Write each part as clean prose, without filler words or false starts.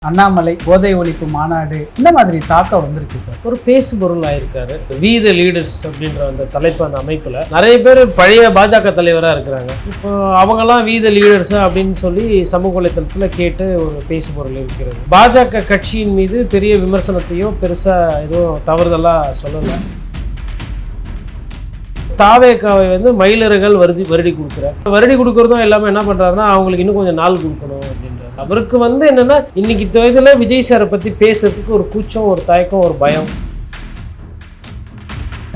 அண்ணாமலை போதை ஒழிப்பு மாநாடு இந்த மாதிரி தாக்கம் வந்திருக்கு சார். ஒரு பேசு பொருள் ஆயிருக்காரு. வி த லீடர்ஸ் அப்படின்ற அந்த தலைப்பு அந்த அமைப்புல நிறைய பேர் பழைய பாஜக தலைவரா இருக்கிறாங்க. இப்போ அவங்கெல்லாம் வி த லீடர்ஸ் அப்படின்னு சொல்லி சமூக வலைத்தளத்துல கேட்டு ஒரு பேசு பொருள் இருக்கிறது. பாஜக கட்சியின் மீது பெரிய விமர்சனத்தையோ பெருசா ஏதோ தவறுதலா சொல்லல. தாவேக்காவை மயிலர்கள் வருடி கொடுக்குறார். வருடி கொடுக்கறதும் எல்லாமே என்ன பண்றாருன்னா அவங்களுக்கு இன்னும் கொஞ்சம் நாள் கொடுக்கணும் அப்படின்றார். அவருக்கு என்னன்னா இன்னைக்கு இதுல விஜய் சாரை பத்தி பேசுறதுக்கு ஒரு கூச்சம், ஒரு தயக்கம், ஒரு பயம்.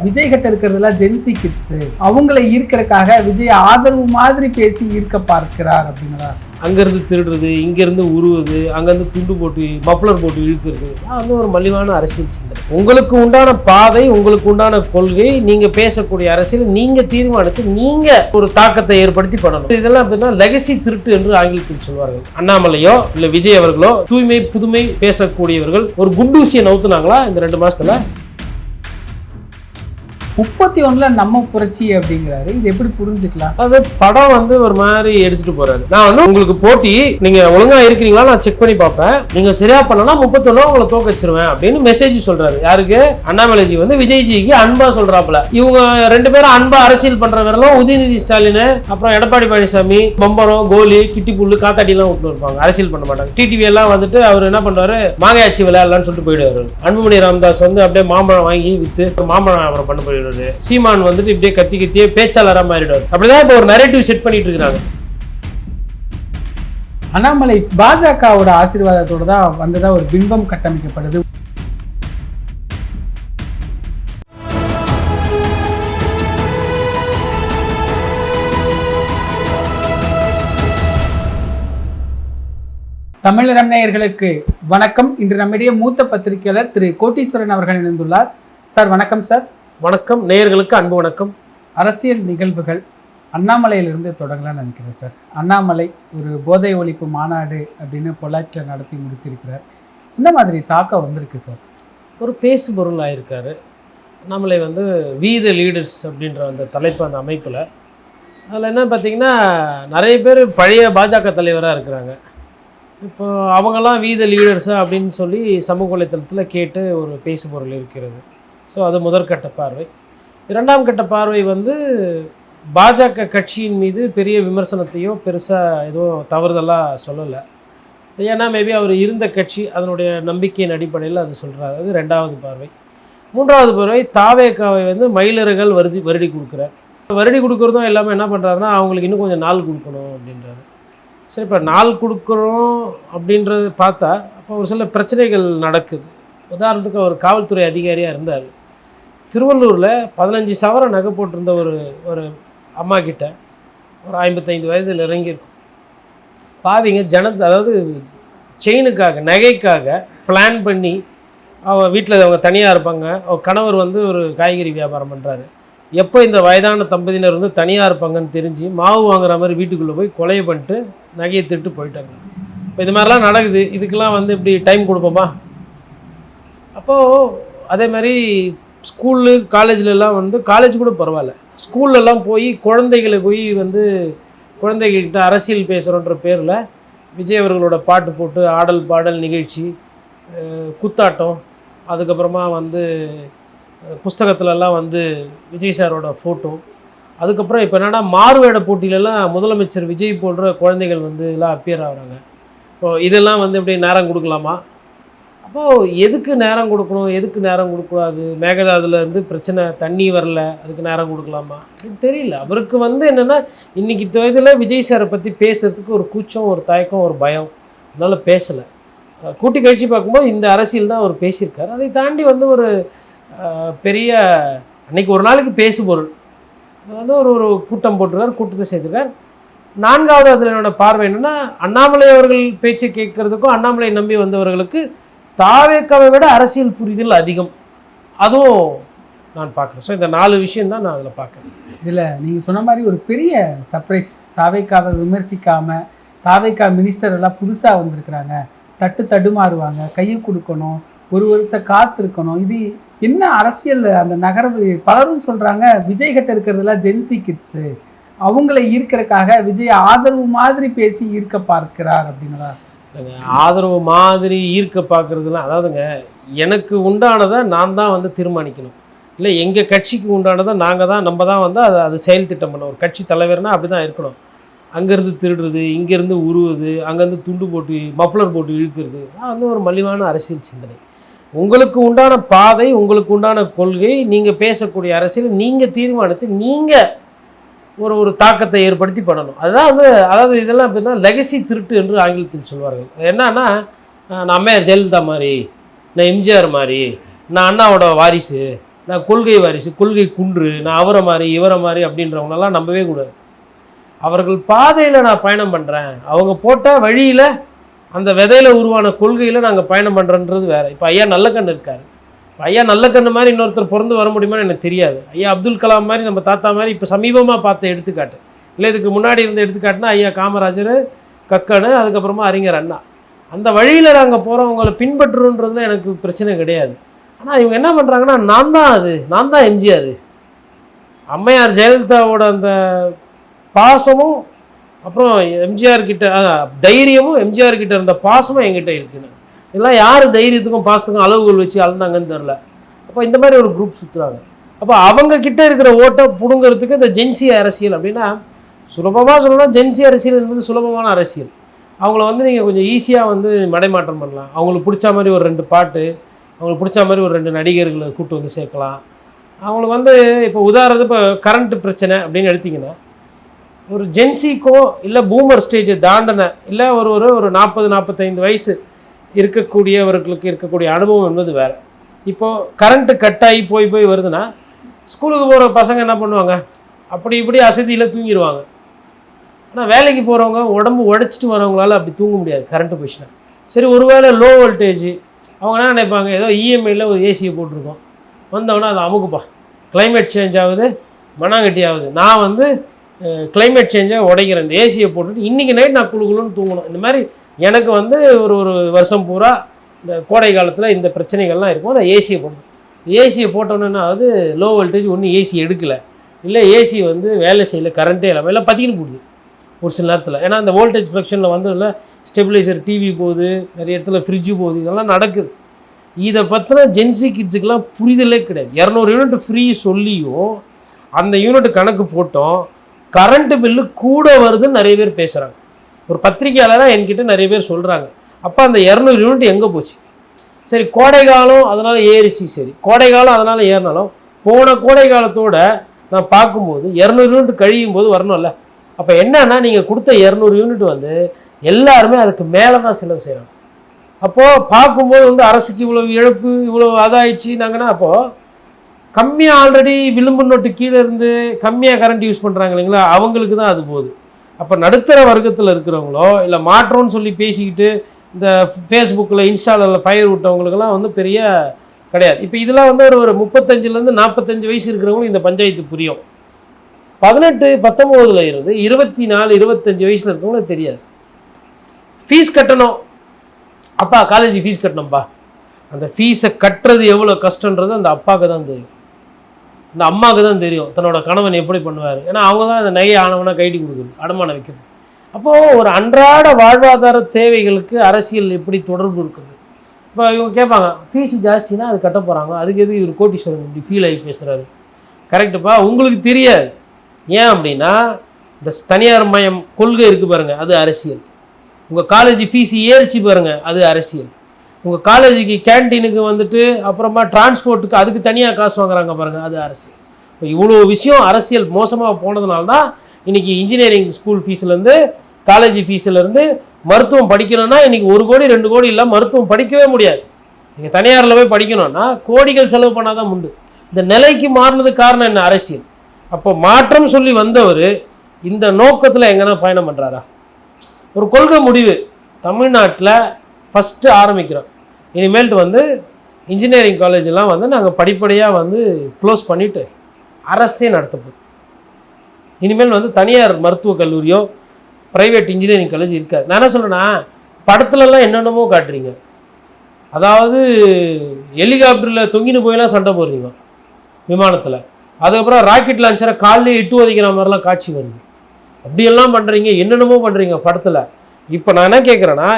விஜய் கிட்ட இருக்கிறதுல ஜென்சி கிட்ஸ் அவங்களை ஈர்க்கிறதுக்காக விஜய் ஆதரவு மாதிரி பேசி ஈர்க்க பார்க்கிறார் அப்படிங்கிறார். அங்கிருந்து திருடுறது, இங்கிருந்து உருவுது, அங்கிருந்து துண்டு போட்டு மப்ளர் போட்டு இழுக்கிறது, அது ஒரு மலிவான அரசியல் சிந்தனை. உங்களுக்கு உண்டான பாதை, உங்களுக்கு உண்டான கொள்கை, நீங்க பேசக்கூடிய அரசியல் நீங்க தீர்மானித்து நீங்க ஒரு தாக்கத்தை ஏற்படுத்தி பண்ணணும். இதெல்லாம் எப்படின்னா லெகசி திருட்டு என்று ஆங்கிலத்தில் சொல்வார்கள். அண்ணாமலையோ இல்ல விஜய் அவர்களோ தூய்மை புதுமை பேசக்கூடியவர்கள் ஒரு குண்டூசியை நவுத்துனாங்களா இந்த 2 மாசத்துல? 31ல நம்ம புரட்சி அப்படிங்கிறாரு. இது எப்படி புரிஞ்சுக்கலாம்? அது படம் ஒரு மாதிரி எடுத்துட்டு போறாரு. நான் உங்களுக்கு போட்டி, நீங்க ஒழுங்கா இருக்கிறீங்களா நான் செக் பண்ணி பார்ப்பேன், நீங்க சரியா பண்ணனா 31 உங்களை தோக்க வச்சிருவேன் அப்படின்னு மெசேஜ் சொல்றாரு. யாருக்கு? அண்ணாமலைஜி விஜய்ஜிக்கு அன்பா சொல்றாப்புல. இவங்க 2 பேரும் அன்பா அரசியல் பண்றவரெல்லாம் உதயநிதி ஸ்டாலின், அப்புறம் எடப்பாடி பழனிசாமி பம்பரம், கோலி, கிட்டி புல்லு, காத்தாடி எல்லாம் விட்டு இருப்பாங்க. அரசியல் பண்ண மாட்டாங்க. டிடிவி எல்லாம் அவர் என்ன பண்றாரு, மாங்காய்ச்சி விளையாடலாம்னு சொல்லிட்டு போயிடுவாரு. அன்புமணி ராமதாஸ் அப்படியே மாம்பழம் வாங்கி வித்து மாம்பழம் வியாபாரம் பண்ண போயிடுவாரு. சீமான் இப்படியே கத்தியே பேச்சாளரா மாறிடுவார். அப்படிதான் இப்ப ஒரு நரேட்டிவ் செட் பண்ணிட்டு இருக்காங்க. அண்ணாமலை பாஜகவோட ஆசீர்வாதத்தோட தான் வந்ததா ஒரு பிம்பம் கட்டமைக்கப்படுது. தமிழ் நேயர்களுக்கு வணக்கம். இன்று நம்மிடையே மூத்த பத்திரிகையாளர் திரு கோட்டீஸ்வரன் அவர்கள் இணைந்துள்ளார். சார் வணக்கம். சார் வணக்கம். நேயர்களுக்கு அன்பு வணக்கம். அரசியல் நிகழ்வுகள் அண்ணாமலையிலிருந்து தொடங்கலாம்னு நினைக்கிறேன் சார். அண்ணாமலை ஒரு போதை ஒழிப்பு மாநாடு அப்படின்னு பொள்ளாச்சியில் நடத்தி முடித்திருக்கிறார். இந்த மாதிரி தாக்கம் வந்திருக்கு சார். ஒரு பேசு பொருள் ஆயிருக்காரு. அண்ணாமலை வி த லீடர்ஸ் அப்படின்ற அந்த தலைப்பு அந்த அமைப்பில் அதில் என்ன பார்த்தீங்கன்னா நிறைய பேர் பழைய பாஜக தலைவராக இருக்கிறாங்க. இப்போ அவங்கெல்லாம் வி த லீடர்ஸா அப்படின்னு சொல்லி சமூக வலைத்தளத்தில் கேட்டு ஒரு பேசு பொருள் இருக்கிறது. ஸோ அது முதற்கட்ட பார்வை. 2ஆம் கட்ட பார்வை பாஜக கட்சியின் மீது பெரிய விமர்சனத்தையோ பெருசாக ஏதோ தவறுதலாக சொல்லலை. ஏன்னா மேபி அவர் இருந்த கட்சி அதனுடைய நம்பிக்கையின் அடிப்படையில் அது சொல்கிறார். அது 2வது பார்வை. 3வது பார்வை தாவேக்காவை மயிலர்கள் வருடி கொடுக்குறார். வருடி கொடுக்குறதும் எல்லாமே என்ன பண்ணுறாருன்னா அவங்களுக்கு இன்னும் கொஞ்சம் நாள் கொடுக்கணும் அப்படின்றாரு. சரி, இப்போ நாள் கொடுக்குறோம் அப்படின்றது பார்த்தா அப்போ ஒரு சில பிரச்சனைகள் நடக்குது. உதாரணத்துக்கு அவர் காவல்துறை அதிகாரியாக இருந்தார். திருவள்ளூரில் 15 சவரம் நகை போட்டிருந்த ஒரு அம்மா கிட்ட ஒரு 55 வயதில் இறங்கியிருக்கும். பாவிங்க அதாவது செயினுக்காக நகைக்காக பிளான் பண்ணி அவங்க வீட்டில் அவங்க தனியாக இருப்பாங்க. அவங்க கணவர் ஒரு காய்கறி வியாபாரம் பண்ணுறாரு. எப்போ இந்த வயதான தம்பதியினர் தனியாக இருப்பாங்கன்னு தெரிஞ்சு மாவு வாங்குற மாதிரி வீட்டுக்குள்ளே போய் கொலையை பண்ணிட்டு நகையை திருட்டு போயிட்டாங்க. இப்போ இது மாதிரிலாம் நடக்குது. இதுக்கெல்லாம் இப்படி டைம் கொடுப்போமா? அப்போது அதே மாதிரி ஸ்கூலு காலேஜ்லலாம் காலேஜ் கூட பரவாயில்ல, ஸ்கூல்லலாம் போய் குழந்தைகளை போய் குழந்தைகிட்ட அரசியல் பேசுகிறோன்ற பேரில் விஜய் அவர்களோட பாட்டு போட்டு ஆடல் பாடல் நிகழ்ச்சி, குத்தாட்டம், அதுக்கப்புறமா புஸ்தகத்துலலாம் விஜய் சாரோட ஃபோட்டோ, அதுக்கப்புறம் இப்போ என்னென்னா மாறுவேட போட்டியிலலாம் முதலமைச்சர் விஜய் போன்ற குழந்தைகள் எல்லாம் அப்பியர் ஆகிறாங்க. இப்போ இதெல்லாம் இப்படி நேரம் கொடுக்கலாமா? அப்போது எதுக்கு நேரம் கொடுக்கணும், எதுக்கு நேரம் கொடுக்கூடாது? மேகதாதுலேருந்து பிரச்சனை, தண்ணி வரல, அதுக்கு நேரம் கொடுக்கலாமா? இது தெரியல. அவருக்கு என்னென்னா இன்றைக்கி இதில் விஜய் சாரை பற்றி பேசுகிறதுக்கு ஒரு கூச்சம், ஒரு தயக்கம், ஒரு பயம். அதனால் பேசலை. கூட்டி கழிச்சு பார்க்கும்போது இந்த அரசியல் தான் அவர் பேசியிருக்கார். அதை தாண்டி ஒரு பெரிய அன்றைக்கி ஒரு நாளைக்கு பேசு பொருள் ஒரு கூட்டம் போட்டிருக்கார், கூட்டத்தை செய்திருக்கார். 4வது அதில் என்னோட பார்வை என்னென்னா அண்ணாமலை அவர்கள் பேச்சை கேட்கறதுக்கும் அண்ணாமலை நம்பி வந்தவர்களுக்கு தாவேக்காவை விட அரசியல் புரிதல் அதிகம். அதுவும் நான் பார்க்குறேன். ஸோ இந்த 4 விஷயம் தான் நான் அதில் பார்க்குறேன். இதில் நீங்கள் சொன்ன மாதிரி ஒரு பெரிய சர்ப்ரைஸ். தாவேக்காவை விமர்சிக்காமல் தாவேக்கா மினிஸ்டர் எல்லாம் புதுசாக வந்திருக்கிறாங்க. தடுமாறுவாங்க, கையை கொடுக்கணும், ஒரு வருஷம் காத்திருக்கணும். இது என்ன அரசியல் அந்த நகர்வு? பலரும் சொல்கிறாங்க விஜய் கிட்ட இருக்கிறதுலாம் ஜென்சி கிட்ஸு அவங்களை ஈர்க்கிறதுக்காக விஜய் ஆதரவு மாதிரி பேசி ஈர்க்க பார்க்கிறார் அப்படின்னா ஆதரவு மாதிரி ஈர்க்க பார்க்குறதுலாம், அதாவதுங்க, எனக்கு உண்டானதை நான் தான் வந்து தீர்மானிக்கணும். இல்லை எங்கள் கட்சிக்கு உண்டானதை நாங்கள் தான், நம்ம தான் வந்து அது செயல் திட்டம் பண்ணணும். ஒரு கட்சி தலைவர்னால் அப்படி தான் இருக்கணும். அங்கேருந்து திருடுறது, இங்கேருந்து உருவுறது, அங்கேருந்து துண்டு போட்டு மஃப்ளர் போட்டு இழுக்கிறது, அது வந்து ஒரு மலிவான அரசியல் சிந்தனை. உங்களுக்கு உண்டான பாதை, உங்களுக்கு உண்டான கொள்கை, நீங்கள் பேசக்கூடிய அரசியல் நீங்கள் தீர்மானித்து நீங்கள் ஒரு தாக்கத்தை ஏற்படுத்தி பண்ணணும். அதுதான் வந்து, அதாவது இதெல்லாம் எப்படின்னா லெகசி திருட்டு என்று ஆங்கிலத்தில் சொல்வார்கள். என்னன்னா, நான் அம்மையார் ஜெயலலிதா மாதிரி, நான் எம்ஜிஆர் மாதிரி, நான் அண்ணாவோட வாரிசு, நான் கொள்கை வாரிசு, கொள்கை குன்று, நான் அவரை மாதிரி இவரை மாதிரி அப்படின்றவங்களெல்லாம் நம்பவே கூடாது. அவர்கள் பாதையில் நான் பயணம் பண்ணுறேன், அவங்க போட்ட வழியில் அந்த விதையில் உருவான கொள்கையில் நாங்கள் பயணம் பண்ணுறன்றது வேறு. இப்போ ஐயா நல்லக்கண்ணு இருக்கார். ஐயா நல்லக்கண்ணு மாதிரி இன்னொருத்தர் பிறந்து வர முடியுமான்னு எனக்கு தெரியாது. ஐயா அப்துல் கலாம் மாதிரி, நம்ம தாத்தா மாதிரி இப்போ சமீபமாக பார்த்த எடுத்துக்காட்டு இல்லை, இதுக்கு முன்னாடி இருந்த எடுத்துக்காட்டுனா ஐயா காமராஜர், கக்கனு, அதுக்கப்புறமா அறிஞர் அண்ணா. அந்த வழியில் நாங்கள் போகிறவங்களை பின்பற்றுன்றதுல எனக்கு பிரச்சனை கிடையாது. ஆனால் இவங்க என்ன பண்ணுறாங்கன்னா, நான் தான் எம்ஜிஆர், அம்மையார் ஜெயலலிதாவோட அந்த பாசமும் அப்புறம் எம்ஜிஆர் கிட்ட தைரியமும், எம்ஜிஆர் கிட்ட இருந்த பாசமும் என்கிட்ட இருக்குன்னு. இதெல்லாம் யார் தைரியத்துக்கும் பாசத்துக்கும் அளவுகள் வச்சு அளந்தாங்கன்னு தெரில. அப்போ இந்த மாதிரி ஒரு குரூப் சுற்றுறாங்க. அப்போ அவங்க கிட்ட இருக்கிற ஓட்டை பிடுங்கிறதுக்கு இந்த ஜென்சி அரசியல் அப்படின்னா, சுலபமாக சொல்லலாம், ஜென்சி அரசியல் என்பது சுலபமான அரசியல். அவங்கள வந்து நீங்கள் கொஞ்சம் ஈஸியாக வந்து மடைமாற்றம் பண்ணலாம். அவங்களுக்கு பிடிச்ச மாதிரி ஒரு 2 பாட்டு, அவங்களுக்கு பிடிச்ச மாதிரி ஒரு 2 நடிகர்களை கூட்டு வந்து சேர்க்கலாம். அவங்களுக்கு வந்து இப்போ உதாரணத்துக்கு இப்போ கரண்ட் பிரச்சனை அப்படின்னு எடுத்திங்கன்னா, ஒரு ஜென்சிக்கோ இல்லை பூமர் ஸ்டேஜை தாண்டின இல்லை ஒரு 40-45 வயசு இருக்கக்கூடியவர்களுக்கு இருக்கக்கூடிய அனுபவம் என்பது வேறு. இப்போது கரண்ட்டு கட்டாகி போய் வருதுன்னா, ஸ்கூலுக்கு போகிற பசங்க என்ன பண்ணுவாங்க, அப்படி இப்படி அசதியில் தூங்கிடுவாங்க. ஆனால் வேலைக்கு போகிறவங்க உடம்பு உடைச்சிட்டு வரவங்களால அப்படி தூங்க முடியாது கரண்ட்டு போயிடுச்சுன்னா. சரி, ஒருவேளை லோ வோல்டேஜ், அவங்க என்ன நினைப்பாங்க, ஏதோ இஎம்ஐயில் ஒரு ஏசியை போட்டிருக்கோம், வந்தவொடனே அதை அமுக்குப்பா, கிளைமேட் சேஞ்ச் ஆகுது, மண்ணாங்கட்டி ஆகுது, நான் வந்து கிளைமேட் சேஞ்சை உடைக்கிறேன், இந்த ஏசியை போட்டுட்டு இன்றைக்கி நைட் நான் குழுன்னு தூங்கணும். இந்த மாதிரி எனக்கு வந்து ஒரு வருஷம் பூரா இந்த கோடை காலத்தில் இந்த பிரச்சனைகள்லாம் இருக்கும். அந்த ஏசியை போடணும். ஏசியை போட்டோன்னா அது லோ வோல்டேஜ், ஒன்றும் ஏசி எடுக்கலை, இல்லை ஏசி வந்து வேலை செய்யலை, கரண்ட்டே இல்லாமல் எல்லாம் பற்றிக்கிட்டு போகுது ஒரு சில நேரத்தில். ஏன்னா அந்த வோல்டேஜ் ஃப்ளக்ஷனில் வந்து இல்லை ஸ்டெபிலைசர், டிவி போகுது, நிறைய இடத்துல ஃப்ரிட்ஜு போகுது, இதெல்லாம் நடக்குது. இதை பற்றின ஜென்சி கிட்ஸுக்கெல்லாம் புரிதலே கிடையாது. 200 யூனிட் ஃப்ரீ சொல்லியும் அந்த யூனிட் கணக்கு போட்டோம் கரண்ட்டு பில்லு கூட வருதுன்னு நிறைய பேர் பேசுகிறாங்க. ஒரு பத்திரிகையாளராக என்கிட்ட நிறைய பேர் சொல்கிறாங்க. அப்போ அந்த 200 யூனிட் எங்கே போச்சு? சரி, கோடை காலம் அதனால் ஏறிச்சு, சரி கோடை காலம் அதனால் ஏறினாலும் போன கோடை காலத்தோடு நான் பார்க்கும்போது 200 யூனிட் கழியும் போது வரணும்ல. அப்போ என்னன்னா, நீங்கள் கொடுத்த 200 யூனிட் வந்து எல்லாருமே அதுக்கு மேலே தான் செலவு செய்கிறாங்க. அப்போது பார்க்கும்போது வந்து அரசுக்கு இவ்வளோ இழப்பு, இவ்வளோ அதாயிடுச்சு நாங்கன்னா, அப்போது கம்மியாக ஆல்ரெடி விளிம்பு நோட்டு கீழே இருந்து கம்மியாக கரண்ட் யூஸ் பண்ணுறாங்க இல்லைங்களா, அவங்களுக்கு தான் அது போகுது. அப்போ நடுத்தர வர்க்கத்தில் இருக்கிறவங்களோ இல்லை மாற்றோன்னு சொல்லி பேசிக்கிட்டு இந்த ஃபேஸ்புக்கில் இன்ஸ்டாவில் ஃபயர் விட்டவங்களுக்கெல்லாம் வந்து பெரிய கிடையாது. இப்போ இதெல்லாம் வந்து ஒரு 35லேருந்து 45 வயசு இருக்கிறவங்களும் இந்த பஞ்சாயத்து புரியும். 18, 19 இருந்து 24, 25 வயசில் இருக்கவங்களுக்கு தெரியாது. ஃபீஸ் கட்டணும், அப்பா காலேஜ் ஃபீஸ் கட்டணும்ப்பா, அந்த ஃபீஸை கட்டுறது எவ்வளோ கஷ்டன்றது அந்த அப்பாவுக்கு தான் தெரியும், இந்த அம்மாவுக்கு தான் தெரியும் தன்னோட கணவன் எப்படி பண்ணுவார். ஏன்னா அவங்க தான் அந்த நகை ஆனவனாக கைட்டி கொடுக்குறது, அடமானம் வைக்கிறது. அப்போது ஒரு அன்றாட வாழ்வாதார தேவைகளுக்கு அரசியல் எப்படி தொடர்பு இருக்குது. இப்போ இவங்க கேட்பாங்க, ஃபீஸு ஜாஸ்தினா அது கட்ட போகிறாங்க, அதுக்கு எது இவர் கோட்டீஸ்வரன் இப்படி ஃபீல் ஆகி பேசுகிறாரு. கரெக்டுப்பா, உங்களுக்கு தெரியாது. ஏன் அப்படின்னா, இந்த தனியார் மயம் கொள்கை இருக்குது பாருங்கள், அது அரசியல். உங்கள் காலேஜ் ஃபீஸு ஏறிச்சு பாருங்கள், அது அரசியல். உங்கள் காலேஜுக்கு கேன்டீனுக்கு வந்துட்டு அப்புறமா டிரான்ஸ்போர்ட்டுக்கு அதுக்கு தனியாக காசு வாங்குறாங்க பாருங்கள், அது அரசியல். இப்போ இவ்வளோ விஷயம் அரசியல் மோசமாக போனதுனால தான் இன்றைக்கி இன்ஜினியரிங் ஸ்கூல் ஃபீஸ்லேருந்து காலேஜ் ஃபீஸ்லேருந்து மருத்துவம் படிக்கணும்னா இன்றைக்கி 1 கோடி 2 கோடி இல்லை மருத்துவம் படிக்கவே முடியாது. நீங்கள் தனியாரில் போய் படிக்கணும்னா கோடிகள் செலவு பண்ணால் தான் உண்டு. இந்த நிலைக்கு மாறினதுக்கு காரணம் என்ன? அரசியல். அப்போ மாற்றம் சொல்லி வந்தவர் இந்த நோக்கத்தில் எங்கன்னா பயணம் பண்ணுறாரா? ஒரு கொள்கை முடிவு தமிழ்நாட்டில் ஃபஸ்ட்டு ஆரம்பிக்கிறோம். இனிமேல்ட்டு வந்து இன்ஜினியரிங் காலேஜெலாம் வந்து நாங்கள் படிப்படியாக வந்து க்ளோஸ் பண்ணிவிட்டு அரசே நடத்தப்போம். இனிமேல் வந்து தனியார் மருத்துவக் கல்லூரியோ ப்ரைவேட் இன்ஜினியரிங் காலேஜ் இருக்காது. நான் என்ன சொல்கிறேன்னா, படத்துலலாம் என்னென்னமோ காட்டுறீங்க, அதாவது ஹெலிகாப்டரில் தொங்கின்னு போயெல்லாம் சண்டை போடுறீங்க விமானத்தில், அதுக்கப்புறம் ராக்கெட் லான்ச்சரை காலையில் 8 உதைக்கிற மாதிரிலாம் காட்சி வருது, அப்படியெல்லாம் பண்ணுறீங்க, என்னென்னமோ பண்ணுறீங்க படத்தில். இப்போ நான் என்ன கேட்குறேன்னா,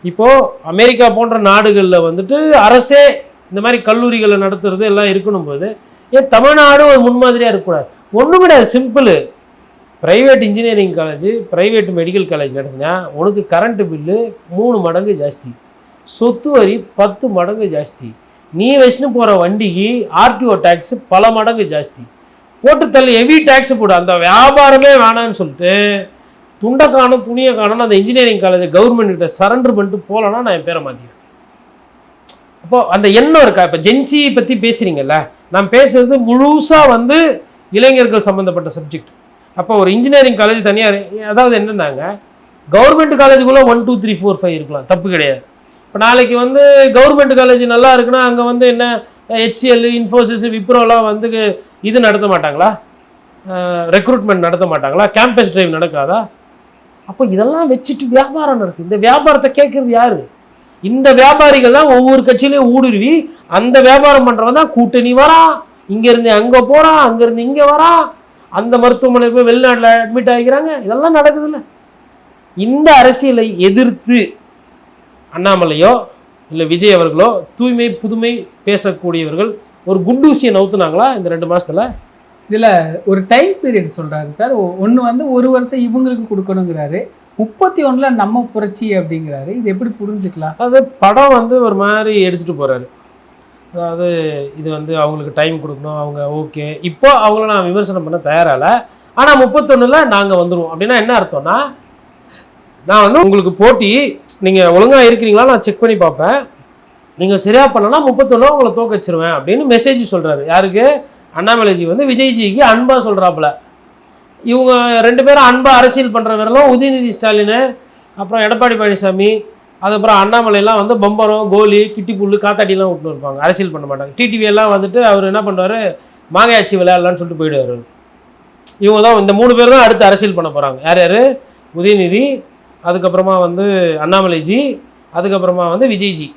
இப்போது அமெரிக்கா போன்ற நாடுகளில் வந்துட்டு அரசே இந்த மாதிரி கல்லூரிகளை நடத்துறது எல்லாம் இருக்கணும் போது ஏன் தமிழ்நாடு ஒரு முன்மாதிரியாக இருக்கக்கூடாது? ஒன்றும் கிடையாது, simple. Private engineering college, private medical college நடத்தினா உனக்கு கரண்ட்டு பில்லு 3 மடங்கு ஜாஸ்தி, சொத்து வரி 10 மடங்கு ஜாஸ்தி, நீ வச்சுன்னு போகிற வண்டிக்கு ஆர்டிஓ டேக்ஸு பல மடங்கு ஜாஸ்தி போட்டு தள்ளி ஹெவி டேக்ஸ் போடு. அந்த வியாபாரமே வேணான்னு சொல்லிட்டு துண்டை காணும் துணியை காணும் அந்த இன்ஜினியரிங் காலேஜ் கவர்மெண்ட்கிட்ட சரண்டர் பண்ணிட்டு போகலன்னா நான் என் பேரை மாற்றிக்கிறேன். அப்போ அந்த எண்ணம் இருக்கா? இப்போ ஜென்சி பற்றி பேசுகிறீங்கல்ல, நான் பேசுறது முழுசாக வந்து இளைஞர்கள் சம்மந்தப்பட்ட சப்ஜெக்ட். அப்போ ஒரு இன்ஜினியரிங் காலேஜ் தனியார், அதாவது என்னன்னாங்க, கவர்மெண்ட் காலேஜுக்குள்ளே 1 2 3 4 5 இருக்கலாம், தப்பு கிடையாது. இப்போ நாளைக்கு வந்து கவர்மெண்ட் காலேஜ் நல்லா இருக்குன்னா அங்கே வந்து என்ன HCL, இன்ஃபோசிஸ், விப்ரோலாம் வந்து இது நடத்த மாட்டாங்களா? ரெக்ரூட்மெண்ட் நடத்த மாட்டாங்களா? கேம்பஸ் டிரைவ் நடக்காதா? அப்போ இதெல்லாம் வச்சுட்டு வியாபாரம் நடக்குது. இந்த வியாபாரத்தை கேட்குறது யாரு? இந்த வியாபாரிகள் தான் ஒவ்வொரு கட்சியிலையும் ஊடுருவி அந்த வியாபாரம் பண்ணுறவன் தான் கூட்டணி வரான், இங்கேருந்து அங்கே போகிறான், அங்கேருந்து இங்கே வரான், அந்த மருத்துவமனை போய் வெளிநாட்டில் அட்மிட் ஆகிக்கிறாங்க. இதெல்லாம் நடக்குதுல்ல. இந்த அரசியலை எதிர்த்து அண்ணாமலையோ இல்லை விஜய் அவர்களோ தூய்மை புதுமை பேசக்கூடியவர்கள் ஒரு குண்டூசியை நவுத்துனாங்களா இந்த 2 மாதத்தில்? இதில் ஒரு டைம் பீரியட் சொல்கிறாரு சார். ஒன்று வந்து 1 வருஷம் இவங்களுக்கு கொடுக்கணுங்கிறாரு, 31 நம்ம புரட்சி அப்படிங்கிறாரு. இது எப்படி புரிஞ்சுக்கலாம்? அது படம் வந்து ஒரு மாதிரி எடுத்துகிட்டு போகிறாரு. அதாவது இது வந்து அவங்களுக்கு டைம் கொடுக்கணும், அவங்க ஓகே, இப்போ அவங்கள நான் விமர்சனம் பண்ண தயாராகல, ஆனால் 31 நாங்கள் வந்துடுவோம் அப்படின்னா என்ன அர்த்தம்னா, நான் வந்து உங்களுக்கு போட்டி நீங்கள் ஒழுங்காக இருக்கிறீங்களா நான் செக் பண்ணி பார்ப்பேன், நீங்கள் சரியாக பண்ணனா 31 உங்களை தோக்க வச்சிருவேன் அப்படின்னு மெசேஜ் சொல்கிறாரு. யாருக்கு? அண்ணாமலைஜி வந்து விஜய்ஜிக்கு அன்பாக சொல்கிறாப்புல. இவங்க 2 பேரும் அன்பாக அரசியல் பண்ணுறவரெல்லாம் உதயநிதி ஸ்டாலின், அப்புறம் எடப்பாடி பழனிசாமி, அதுக்கப்புறம் அண்ணாமலையெல்லாம் வந்து பம்பரம், கோலி, கிட்டிப்புல், காத்தாட்டிலாம் விட்டுன்னு இருப்பாங்க, அரசியல் பண்ண மாட்டாங்க. டிடிவி எல்லாம் வந்துட்டு அவர் என்ன பண்ணுவார், மாங்காய்ச்சி விளையாடலான்னு சொல்லிட்டு போயிடுவார். இவங்க தான் இந்த 3 பேர் தான் அடுத்து அரசியல் பண்ண போகிறாங்க. யார் யார்? உதயநிதி, அதுக்கப்புறமா வந்து அண்ணாமலைஜி, அதுக்கப்புறமா வந்து விஜய்ஜி.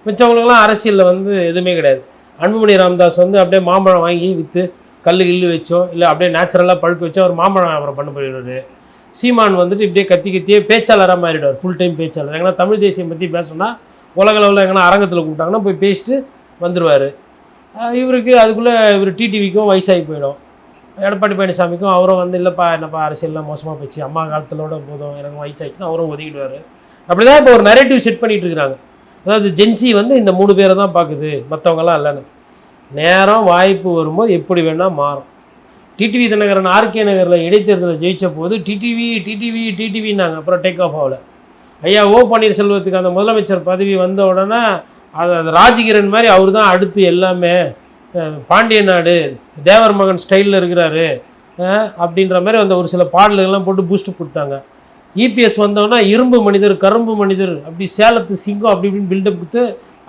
மிச்சவங்களுக்கெல்லாம் அரசியலில் வந்து எதுவுமே கிடையாது. அன்புமணி ராமதாஸ் வந்து அப்படியே மாம்பழம் வாங்கி விற்று கல் கில்லு வச்சோ இல்லை அப்படியே நேச்சுரலாக பழுக்க வச்சோ அவர் மாம்பழம் வியாபாரம் பண்ண போயிடுவார். சீமான் வந்துட்டு இப்படியே கத்தியே பேச்சாளராக மாறிடுவார், ஃபுல் டைம் பேச்சாளர். எங்கன்னா தமிழ் தேசியம் பற்றி பேசணும்னா உலகளவில் எங்கன்னா அரங்கத்தில் கூப்பிட்டாங்கன்னா போய் பேசிட்டு வந்துடுவார். இவருக்கு அதுக்குள்ளே இவர் டிடிவிக்கும் வயசாகி போயிடும். எடப்பாடி பழனிசாமிக்கும் அவரும் வந்து இல்லைப்பா என்னப்பா அரசியல்லாம் மோசமாக போச்சு, அம்மா காலத்திலோட போதும், எனக்கு வயசாகிடுச்சுன்னா அவரும் ஒதுக்கிடுவார். அப்படி தான் இப்போ ஒரு நரேட்டிவ் செட் பண்ணிகிட்டு இருக்கிறாங்க. அதாவது ஜென்சி வந்து இந்த 3 பேரை தான் பார்க்குது, மற்றவங்கலாம் இல்லைன்னு. நேரம் வாய்ப்பு வரும்போது எப்படி வேணால் மாறும். டிடிவி தினகரன் ஆர்கே நகரில் இடைத்தேர்தலில் ஜெயித்த போது டிடிவின்னாங்க, அப்புறம் டேக் ஆஃப் ஆகலை. ஐயா ஓ பன்னீர்செல்வத்துக்கு அந்த முதலமைச்சர் பதவி வந்த உடனே அது ராஜகிரண் மாதிரி அவர் தான் அடுத்து எல்லாமே, பாண்டிய நாடு தேவர் மகன் ஸ்டைலில் இருக்கிறாரு அப்படின்ற மாதிரி அந்த ஒரு சில பாடல்கள்லாம் போட்டு பூஸ்ட் கொடுத்தாங்க. இபிஎஸ் வந்தோன்னா இரும்பு மனிதர், கரும்பு மனிதர், அப்படி சேலத்து சிங்கம் அப்படி இப்படின்னு பில்டப் கொடுத்து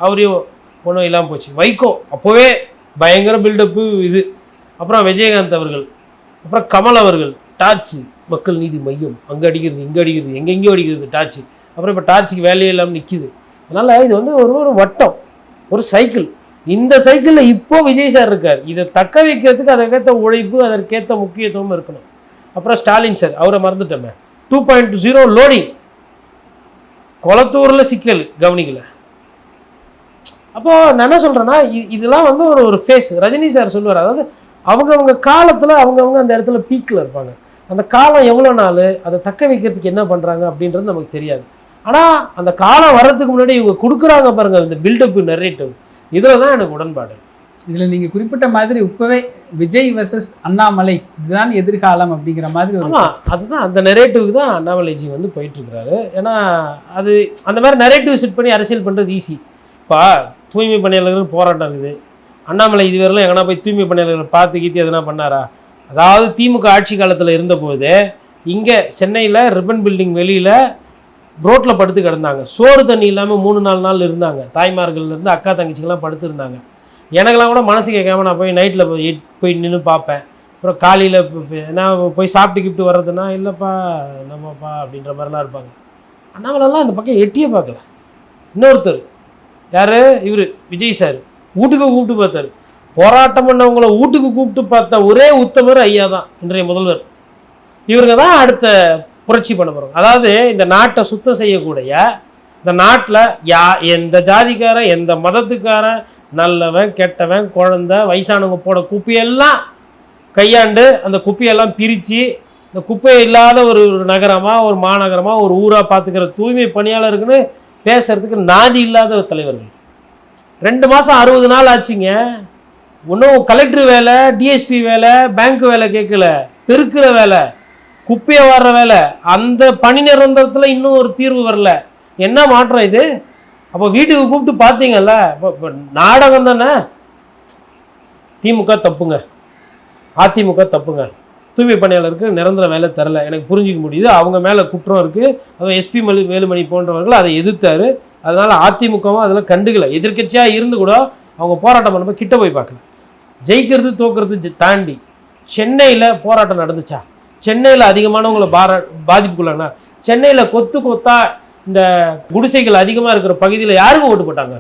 அவரையும் ஒன்றும் இல்லாமல் போச்சு. வைகோ அப்போவே பயங்கர பில்டப்பு இது. அப்புறம் விஜயகாந்த் அவர்கள், அப்புறம் கமல் அவர்கள், டார்ச்சு மக்கள் நீதி மையம், அங்கே அடிக்கிறது இங்கே அடிக்கிறது எங்கெங்கேயோ அடிக்கிறது டார்ச்சு. அப்புறம் இப்போ டார்ச்சுக்கு வேலையே இல்லாமல் நிற்கிது. அதனால் இது வந்து ஒரு வட்டம், ஒரு சைக்கிள். இந்த சைக்கிளில் இப்போ விஜய் சார் இருக்கார். இதை தக்க வைக்கிறதுக்கு அதற்கேற்ற உழைப்பு, அதற்கேற்ற முக்கியத்துவம் இருக்கணும். அப்புறம் ஸ்டாலின் சார், அவரை மறந்துட்டோமே, 2.0 லோடிங், கொளத்தூரில் சிக்கல் கவனிக்கல. அப்போது நான் என்ன சொல்கிறேன்னா, இதெல்லாம் வந்து ஒரு ஃபேஸ். ரஜினி சார் சொல்லுவார், அதாவது அவங்கவுங்க காலத்தில் அவங்கவுங்க அந்த இடத்துல பீக்கில் இருப்பாங்க. அந்த காலம் எவ்வளோ நாள், அதை தக்க வைக்கிறதுக்கு என்ன பண்ணுறாங்க அப்படின்றது நமக்கு தெரியாது. ஆனால் அந்த காலம் வர்றதுக்கு முன்னாடி இவங்க கொடுக்குறாங்க பாருங்கள், இந்த பில்டப்பு நரேட்டிவ், இதில் தான் எனக்கு உடன்பாடு. இதில் நீங்கள் குறிப்பிட்ட மாதிரி இப்போவே விஜய் வெர்சஸ் அண்ணாமலை இதுதான் எதிர்காலம் அப்படிங்கிற மாதிரி. ஆமாம், அதுதான் அந்த நரேட்டிவ்க்கு தான் அண்ணாமலைஜி வந்து போயிட்டுருக்கிறாரு. ஏன்னா அது அந்த மாதிரி நரேட்டிவ் செட் பண்ணி அரசியல் பண்ணுறது ஈஸி. இப்போ தூய்மை பணியாளர்கள் போராட்டம் இருக்குது, அண்ணாமலை இதுவரையிலும் எங்கன்னா போய் தூய்மை பணியாளர்கள் பார்த்து கீத்தி எதனா பண்ணாரா? அதாவது திமுக ஆட்சி காலத்தில் இருந்தபோது இங்கே சென்னையில் ரிப்பன் பில்டிங் வெளியில் ரோட்டில் படுத்து கிடந்தாங்க, சோறு தண்ணி இல்லாமல் 3-4 நாள் இருந்தாங்க. தாய்மார்கள்லேருந்து அக்கா தங்கச்சிக்கெல்லாம் படுத்துருந்தாங்க. எனக்கெல்லாம் கூட மனசு கேட்காம நான் போய் நைட்டில் போய் நின்று பார்ப்பேன். அப்புறம் காலையில் நான் போய் சாப்பிட்டு கிப்ட்டு வர்றதுன்னா இல்லைப்பா நம்மப்பா அப்படின்ற மாதிரிலாம் இருப்பாங்க. அண்ணாமலைலாம் அந்த பக்கம் எட்டியே பார்க்கல. இன்னொருத்தர் யார், இவர் விஜய் சார் வீட்டுக்கு கூப்பிட்டு பார்த்தாரு. போராட்டம் பண்ணவங்களை வீட்டுக்கு கூப்பிட்டு பார்த்த ஒரே உத்தமர் ஐயா தான், இன்றைய முதல்வர். இவங்க தான் அடுத்த புரட்சி பண்ண போகிறோம். அதாவது இந்த நாட்டை சுத்தம் செய்யக்கூடிய இந்த நாட்டில் எந்த ஜாதிக்காரன் எந்த மதத்துக்காரன் நல்லவன் கெட்டவன் குழந்தை வயசானவங்க போட குப்பையெல்லாம் கையாண்டு அந்த குப்பையெல்லாம் பிரித்து இந்த குப்பை இல்லாத ஒரு நகரமாக ஒரு மாநகரமாக ஒரு ஊராக பார்த்துக்கிற தூய்மை பணியாளருக்குன்னு பேசுகிறதுக்கு நாதி இல்லாத தலைவர்கள். 2 மாதம் 60 நாள் ஆச்சுங்க. இன்னும் கலெக்டர் வேலை, டிஎஸ்பி வேலை, பேங்க் வேலை கேட்கல, பெருக்கிற வேலை, குப்பையை வர்ற வேலை, அந்த பணி நிரந்தரத்தில் இன்னும் ஒரு தீர்வு வரல. என்ன மாற்றம் இது? அப்போ வீட்டுக்கு கூப்பிட்டு பார்த்தீங்கல்ல, இப்போ நாடகம் தானே. திமுக தப்புங்க, அதிமுக தப்புங்க, தூய்மை பணியாளருக்கு நிரந்தர வேலை தரல, எனக்கு புரிஞ்சிக்க முடியுது. அவங்க மேலே குற்றம் இருக்குது. அதுவும் எஸ்பி வேலுமணி போன்றவர்கள் அதை எதிர்த்தாரு. அதனால் அதிமுகவும் அதில் கண்டுக்கலை. எதிர்க்கட்சியாக இருந்து கூட அவங்க போராட்டம் பண்ணும்போது கிட்ட போய் பார்க்கல. ஜெயிக்கிறது தோக்கிறது தாண்டி சென்னையில் போராட்டம் நடந்துச்சா? சென்னையில் அதிகமானவங்களை பாதிப்புக்குள்ளாங்க. சென்னையில் கொத்தா இந்த குடிசைகள் அதிகமாக இருக்கிற பகுதியில் யாருக்கு ஓட்டு போட்டாங்க?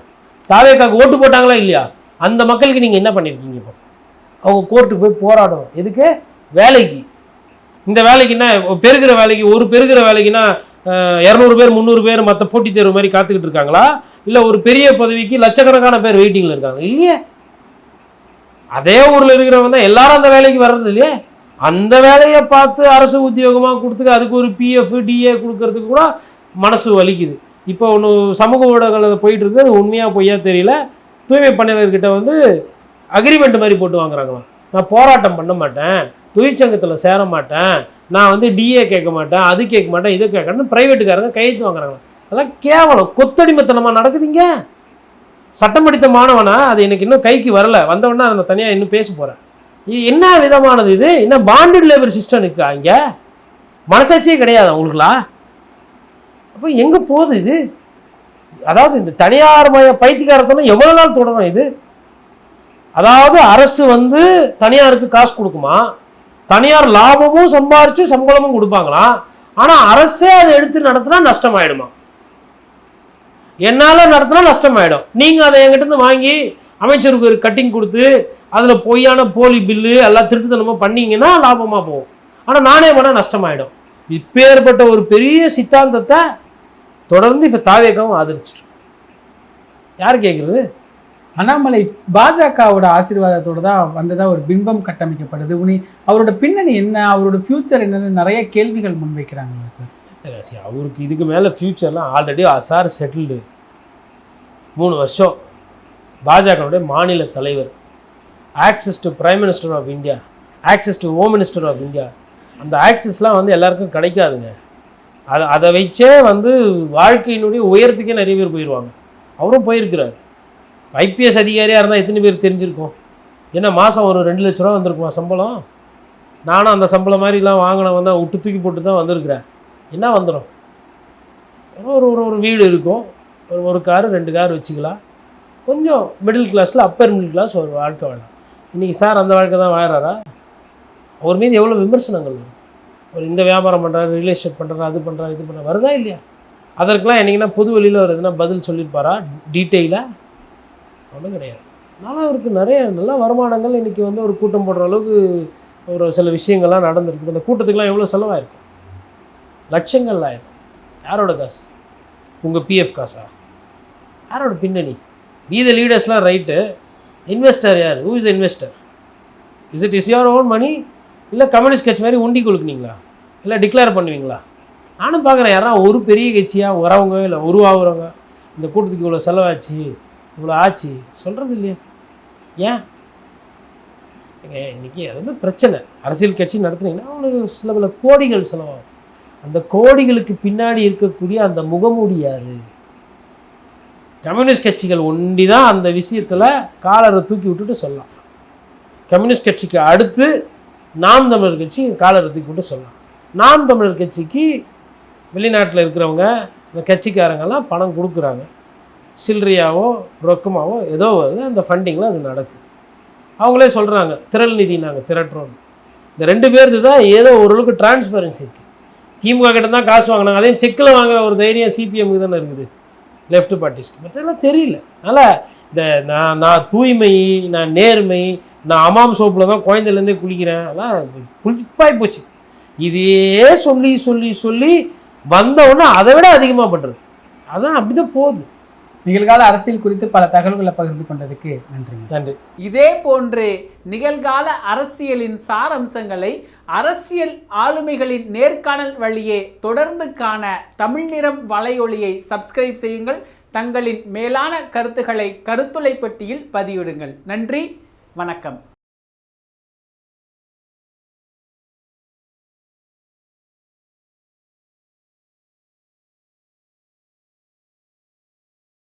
தாவேக்காக்கு ஓட்டு போட்டாங்களா இல்லையா? அந்த மக்களுக்கு நீங்கள் என்ன பண்ணியிருக்கீங்க? இப்போ அவங்க கோர்ட்டுக்கு போய் போராடணும். எதுக்கு? வேலைக்கு. இந்த வேலைக்குன்னா பெருகிற வேலைக்கு, ஒரு பெருகிற வேலைக்குன்னா 200 பேர் 300 பேர் மற்ற போட்டித் தேர்வு மாதிரி காத்துக்கிட்டு இருக்காங்களா? இல்லை ஒரு பெரிய பதவிக்கு லட்சக்கணக்கான பேர் வெயிட்டிங்கில் இருக்காங்க இல்லையே? அதே ஊரில் இருக்கிறவங்க தான் எல்லாரும் அந்த வேலைக்கு வர்றது இல்லையே. அந்த வேலையை பார்த்து அரசு உத்தியோகமாக கொடுத்துக்க அதுக்கு ஒரு பிஎஃப் டிஏ கொடுக்கறதுக்கு கூட மனசு வலிக்குது. இப்போ ஒன்று சமூக ஊடகங்களில் போயிட்டு இருக்குது, அது உண்மையாக பொய்யா தெரியல. தூய்மை பணியாளர்கிட்ட வந்து அக்ரிமெண்ட் மாதிரி போட்டு வாங்குறாங்களாம். நான் போராட்டம் பண்ண மாட்டேன், தொழிற்சங்கத்தில் சேர மாட்டேன், நான் வந்து டிஏ கேட்க மாட்டேன், அது கேட்க மாட்டேன், இதை கேட்கணும் ப்ரைவேட்டுக்காரங்க கையெழுத்து வாங்குறாங்களா. அதெல்லாம் கேவலம், கொத்தடிமைத்தனமாக நடக்குதுங்க. சட்டம் படித்த மாணவனா அது எனக்கு இன்னும் கைக்கு வரல, வந்தவொடனே அதை நான் தனியாக இன்னும் பேச போகிறேன். இது என்ன விதமானது? இது என்ன பாண்டட் லேபர் சிஸ்டம் இருக்கா? இங்கே மனசாட்சியே கிடையாது அவங்களுக்குலாம். அப்போ எங்கே போகுது இது? அதாவது இந்த தனியார் மய பைத்தியக்காரத்தனம் எவ்வளோ நாள் தொடரும் இது? அதாவது அரசு வந்து தனியாருக்கு காசு கொடுக்குமா, தனியார் லாபமும் சம்பாரித்து சம்பளமும் கொடுப்பாங்களாம். ஆனால் அரசே அதை எடுத்து நடத்தினா நஷ்டமாயிடுமா? என்னால் நடத்தினா நஷ்டமாயிடும். நீங்கள் அதை என்கிட்ட வாங்கி அமைச்சருக்கு ஒரு கட்டிங் கொடுத்து அதில் பொய்யான போலி பில்லு எல்லாம் திருட்டுத்தனமாக பண்ணிங்கன்னா லாபமாக போகும். ஆனால் நானே பண்ணால் நஷ்டமாயிடும். இப்பேற்பட்ட ஒரு பெரிய சித்தாந்தத்தை தொடர்ந்து இப்போ தாவேக்காவும் ஆதரிச்சிட்டு யார் கேட்குறது? அண்ணாமலை பாஜகவோட ஆசீர்வாதத்தோடு தான் வந்ததா ஒரு பிம்பம் கட்டமைக்கப்படுது. அவரோட பின்னணி என்ன, அவரோட ஃபியூச்சர் என்னன்னு நிறைய கேள்விகள் முன்வைக்கிறாங்க சார். அவருக்கு இதுக்கு மேலே ஃப்யூச்சர்லாம் ஆல்ரெடி அசார் செட்டில்டு. 3 வருஷம் பாஜகவுடைய மாநில தலைவர், access to prime minister of India, access to home minister of India. அந்த ஆக்சஸ்லாம் வந்து எல்லாருக்கும் கிடைக்காதுங்க. அதை வச்சே வந்து வாழ்க்கையினுடைய உயரத்துக்கே நிறைய பேர் போயிடுவாங்க. அவரும் போயிருக்கிறார். ஐபிஎஸ் அதிகாரியாக இருந்தால் எத்தனை பேர் தெரிஞ்சிருக்கும்? ஏன்னா மாதம் ஒரு 2 லட்ச ரூபா வந்திருக்குமா சம்பளம்? நானும் அந்த சம்பளம் மாதிரிலாம் வாங்கினவன் தான், விட்டு தூக்கி போட்டு தான் வந்திருக்கிறேன். என்ன வந்துடும்? ஒரு வீடு இருக்கும், ஒரு காரு 2 கார் வச்சுக்கலாம். கொஞ்சம் மிடில் கிளாஸில் அப்பர் மிடில் கிளாஸ் ஒரு வாழ்க்கை வேணும். இன்றைக்கி சார் அந்த வாழ்க்கை தான் வாழறாரா? அவர் மீது எவ்வளோ விமர்சனங்கள் வருது. ஒரு இந்த வியாபாரம் பண்ணுறாரு, ரியல் எஸ்டேட் பண்ணுறாரு, அது பண்ணுறாரு, இது பண்ணுறாரு, வருதா இல்லையா? அதற்கெல்லாம் என்றைக்குன்னா பொது வெளியில் வருதுன்னா பதில் சொல்லியிருப்பாரா டீட்டெயிலாக? ஒன்றும் கிடையாது. அதனால் அவருக்கு நிறைய நல்ல வருமானங்கள் இன்றைக்கி வந்து ஒரு கூட்டம் போடுற அளவுக்கு ஒரு சில விஷயங்கள்லாம் நடந்திருக்கு. அந்த கூட்டத்துக்கெலாம் எவ்வளோ செலவாயிருக்கும்? லட்சங்கள் ஆயிருக்கும். யாரோட காசு? உங்கள் பிஎஃப் காசா? யாரோட பின்னணி? த லீடர்ஸ்லாம் ரைட்டு. இன்வெஸ்டர் யார்? Who is investor? Is your own money? இல்லை கம்யூனிஸ்ட் கட்சி மாதிரி உண்டி கொடுக்குனீங்களா? இல்லை டிக்ளேர் பண்ணுவீங்களா? நானும் பார்க்குறேன், யாராவது ஒரு பெரிய கட்சியாக வரவங்க இல்லை உருவாகிறவங்க இந்த கூட்டத்துக்கு இவ்வளோ செலவாச்சு, இவ்வளோ ஆச்சு சொல்கிறது இல்லையா? ஏன் இன்றைக்கி அது வந்து பிரச்சனை. அரசியல் கட்சி நடத்துனீங்கன்னா அவங்களுக்கு சில பல கோடிகள் செலவாகும். அந்த கோடிகளுக்கு பின்னாடி இருக்கக்கூடிய அந்த முகமூடி யார்? கம்யூனிஸ்ட் கட்சிகள் ஒண்டி தான் அந்த விஷயத்தில் காலரை தூக்கி விட்டுட்டு சொல்லலாம். கம்யூனிஸ்ட் கட்சிக்கு அடுத்து நாம் தமிழர் கட்சி காலரை தூக்கி விட்டு சொல்லலாம். நாம் தமிழர் கட்சிக்கு வெளிநாட்டில் இருக்கிறவங்க இந்த கட்சிக்காரங்கெல்லாம் பணம் கொடுக்குறாங்க, சில்லறையாவோ ரொக்கமாவோ ஏதோ வருது, அந்த ஃபண்டிங்கில் அது நடக்குது. அவங்களே சொல்கிறாங்க திரள் நிதி நாங்கள் திரட்டுறோம். இந்த 2 பேருக்கு தான் ஏதோ ஓரளவுக்கு டிரான்ஸ்பரன்சி இருக்குது. திமுக கிட்ட தான் காசு வாங்கினாங்க, அதையும் செக்கில் வாங்குற ஒரு தைரியம் சிபிஎம்க்கு தானே இருக்குது, லெஃப்ட் பார்ட்டிஸ்க்கு. மற்றதெல்லாம் தெரியல. அதனால் இந்த நான் தூய்மை, நான் நேர்மை, நான் அமாம் சோப்பில் தான் குழந்தையிலேருந்தே குளிக்கிறேன், அதெல்லாம் புளிப்பாய் போச்சு. இதையே சொல்லி சொல்லி சொல்லி வந்தவுடனே அதை விட அதிகமாக பண்ணுறது. அதான் அப்படிதான் போகுது. நிகழ்கால அரசியல் குறித்து பல தகவல்களை பகிர்ந்து கொண்டதுக்கு நன்றி. நன்றி. இதே போன்று நிகழ்கால அரசியலின் சாரம்சங்களை அரசியல் ஆளுமைகளின் நேர்காணல் வழியே தொடர்ந்து காண தமிழ் நிறம் வலையொலியை சப்ஸ்கிரைப் செய்யுங்கள். தங்களின் மேலான கருத்துக்களை கருத்துளை பெட்டியில் பதிவிடுங்கள். நன்றி, வணக்கம்.